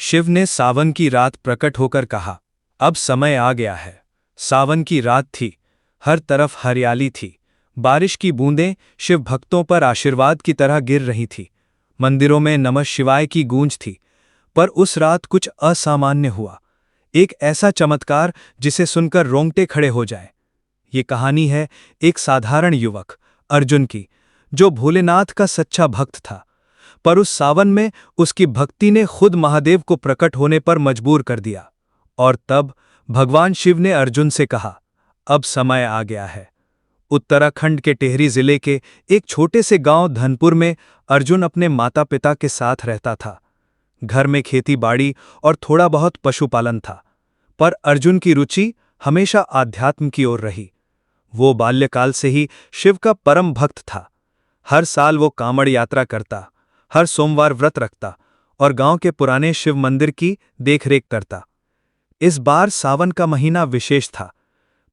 शिव ने सावन की रात प्रकट होकर कहा, अब समय आ गया है। सावन की रात थी, हर तरफ हरियाली थी। बारिश की बूंदें शिव भक्तों पर आशीर्वाद की तरह गिर रही थी। मंदिरों में नमः शिवाय की गूंज थी। पर उस रात कुछ असामान्य हुआ, एक ऐसा चमत्कार जिसे सुनकर रोंगटे खड़े हो जाएं। ये कहानी है एक साधारण युवक अर्जुन की, जो भोलेनाथ का सच्चा भक्त था। पर उस सावन में उसकी भक्ति ने खुद महादेव को प्रकट होने पर मजबूर कर दिया। और तब भगवान शिव ने अर्जुन से कहा, अब समय आ गया है। उत्तराखंड के टिहरी जिले के एक छोटे से गांव धनपुर में अर्जुन अपने माता पिता के साथ रहता था। घर में खेती बाड़ी और थोड़ा बहुत पशुपालन था, पर अर्जुन की रुचि हमेशा आध्यात्म की ओर रही। वो बाल्यकाल से ही शिव का परम भक्त था। हर साल वो कांवड़ यात्रा करता, हर सोमवार व्रत रखता और गांव के पुराने शिव मंदिर की देखरेख करता। इस बार सावन का महीना विशेष था।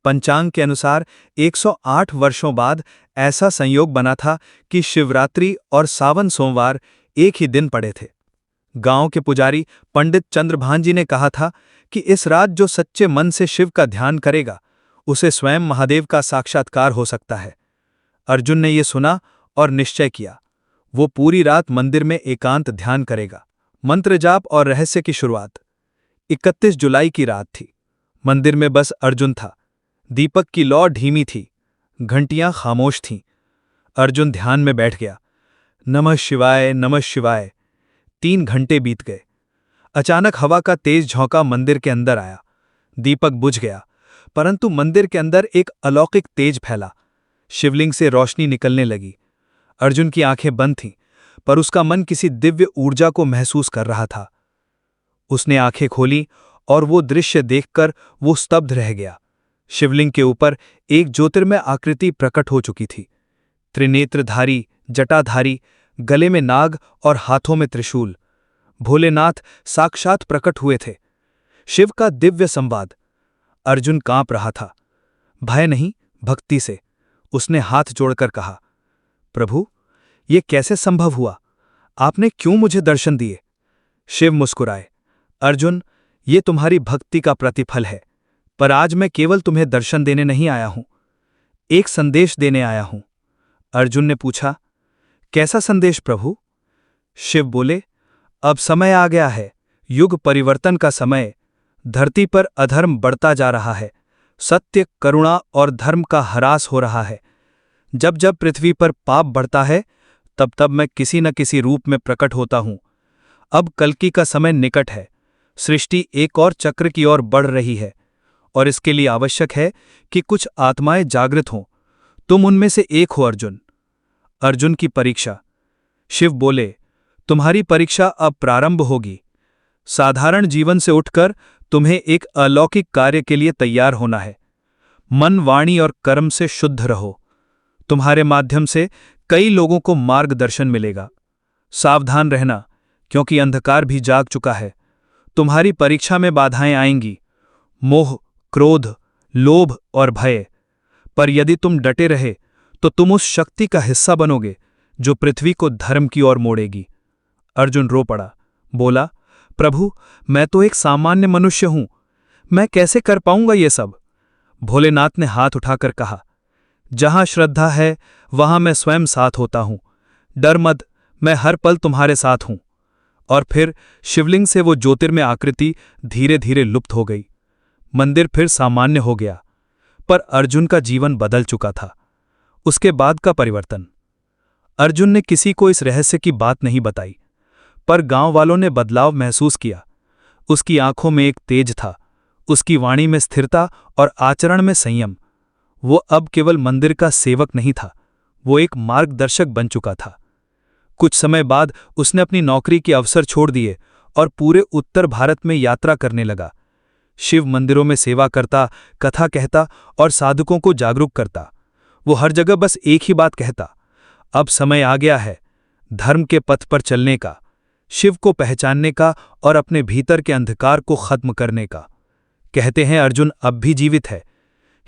पंचांग के अनुसार 108 वर्षों बाद ऐसा संयोग बना था कि शिवरात्रि और सावन सोमवार एक ही दिन पड़े थे। गांव के पुजारी पंडित चंद्रभान जी ने कहा था कि इस रात जो सच्चे मन से शिव का ध्यान करेगा, उसे स्वयं महादेव का साक्षात्कार हो सकता है। अर्जुन ने यह सुना और निश्चय किया, वो पूरी रात मंदिर में एकांत ध्यान करेगा। मंत्र जाप और रहस्य की शुरुआत। 31 जुलाई की रात थी। मंदिर में बस अर्जुन था। दीपक की लौ धीमी थी, घंटियां खामोश थीं। अर्जुन ध्यान में बैठ गया। नमः शिवाय, नमः शिवाय। 3 घंटे बीत गए। अचानक हवा का तेज झोंका मंदिर के अंदर आया। दीपक बुझ गया, परंतु मंदिर के अंदर एक अलौकिक तेज फैला। शिवलिंग से रोशनी निकलने लगी। अर्जुन की आंखें बंद थीं, पर उसका मन किसी दिव्य ऊर्जा को महसूस कर रहा था। उसने आंखें खोली और वो दृश्य देखकर वो स्तब्ध रह गया। शिवलिंग के ऊपर एक ज्योतिर्मय आकृति प्रकट हो चुकी थी। त्रिनेत्रधारी, जटाधारी, गले में नाग और हाथों में त्रिशूल। भोलेनाथ साक्षात प्रकट हुए थे। शिव का दिव्य संवाद। अर्जुन कांप रहा था, भय नहीं, भक्ति से। उसने हाथ जोड़कर कहा, प्रभु, ये कैसे संभव हुआ? आपने क्यों मुझे दर्शन दिए? शिव मुस्कुराए, अर्जुन, ये तुम्हारी भक्ति का प्रतिफल है। पर आज मैं केवल तुम्हें दर्शन देने नहीं आया हूं, एक संदेश देने आया हूं। अर्जुन ने पूछा, कैसा संदेश प्रभु? शिव बोले, अब समय आ गया है, युग परिवर्तन का समय। धरती पर अधर्म बढ़ता जा रहा है, सत्य, करुणा और धर्म का ह्रास हो रहा है। जब जब पृथ्वी पर पाप बढ़ता है, तब तब मैं किसी न किसी रूप में प्रकट होता हूं। अब कल्कि का समय निकट है। सृष्टि एक और चक्र की ओर बढ़ रही है, और इसके लिए आवश्यक है कि कुछ आत्माएं जागृत हों। तुम उनमें से एक हो अर्जुन। अर्जुन की परीक्षा। शिव बोले, तुम्हारी परीक्षा अब प्रारंभ होगी। साधारण जीवन से उठकर तुम्हें एक अलौकिक कार्य के लिए तैयार होना है। मन, वाणी और कर्म से शुद्ध रहो। तुम्हारे माध्यम से कई लोगों को मार्गदर्शन मिलेगा। सावधान रहना, क्योंकि अंधकार भी जाग चुका है। तुम्हारी परीक्षा में बाधाएं आएंगी, मोह, क्रोध, लोभ और भय। पर यदि तुम डटे रहे तो तुम उस शक्ति का हिस्सा बनोगे जो पृथ्वी को धर्म की ओर मोड़ेगी। अर्जुन रो पड़ा, बोला, प्रभु, मैं तो एक सामान्य मनुष्य हूं, मैं कैसे कर पाऊंगा ये सब? भोलेनाथ ने हाथ उठाकर कहा, जहां श्रद्धा है वहां मैं स्वयं साथ होता हूं। डर मत, मैं हर पल तुम्हारे साथ हूं। और फिर शिवलिंग से वो ज्योतिर्मय आकृति धीरे धीरे लुप्त हो गई। मंदिर फिर सामान्य हो गया, पर अर्जुन का जीवन बदल चुका था। उसके बाद का परिवर्तन। अर्जुन ने किसी को इस रहस्य की बात नहीं बताई, पर गांव वालों ने बदलाव महसूस किया। उसकी आंखों में एक तेज था, उसकी वाणी में स्थिरता और आचरण में संयम। वो अब केवल मंदिर का सेवक नहीं था, वो एक मार्गदर्शक बन चुका था। कुछ समय बाद उसने अपनी नौकरी के अवसर छोड़ दिए और पूरे उत्तर भारत में यात्रा करने लगा। शिव मंदिरों में सेवा करता, कथा कहता और साधकों को जागरूक करता। वो हर जगह बस एक ही बात कहता, अब समय आ गया है धर्म के पथ पर चलने का, शिव को पहचानने का और अपने भीतर के अंधकार को खत्म करने का। कहते हैं अर्जुन अब भी जीवित है,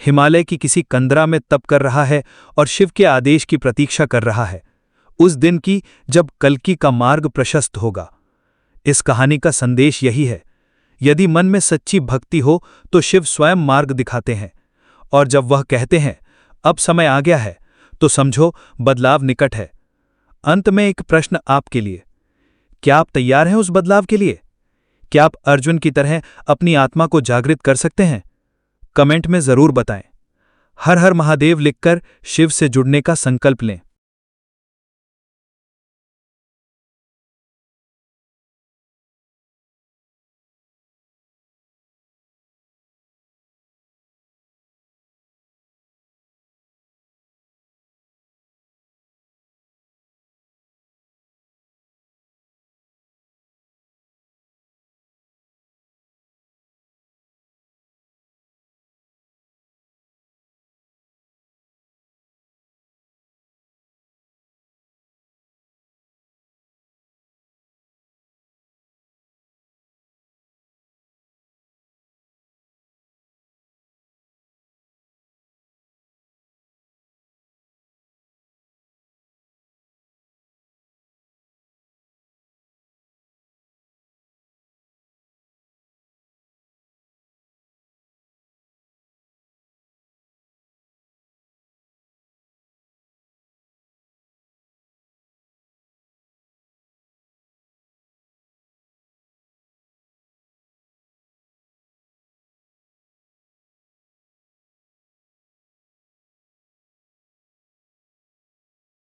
हिमालय की किसी कंदरा में तप कर रहा है और शिव के आदेश की प्रतीक्षा कर रहा है, उस दिन की जब कल्कि का मार्ग प्रशस्त होगा। इस कहानी का संदेश यही है, यदि मन में सच्ची भक्ति हो तो शिव स्वयं मार्ग दिखाते हैं, और जब वह कहते हैं अब समय आ गया है, तो समझो बदलाव निकट है। अंत में एक प्रश्न आपके लिए, क्या आप तैयार हैं उस बदलाव के लिए? क्या आप अर्जुन की तरह अपनी आत्मा को जागृत कर सकते हैं? कमेंट में जरूर बताएं। हर हर महादेव लिखकर शिव से जुड़ने का संकल्प लें।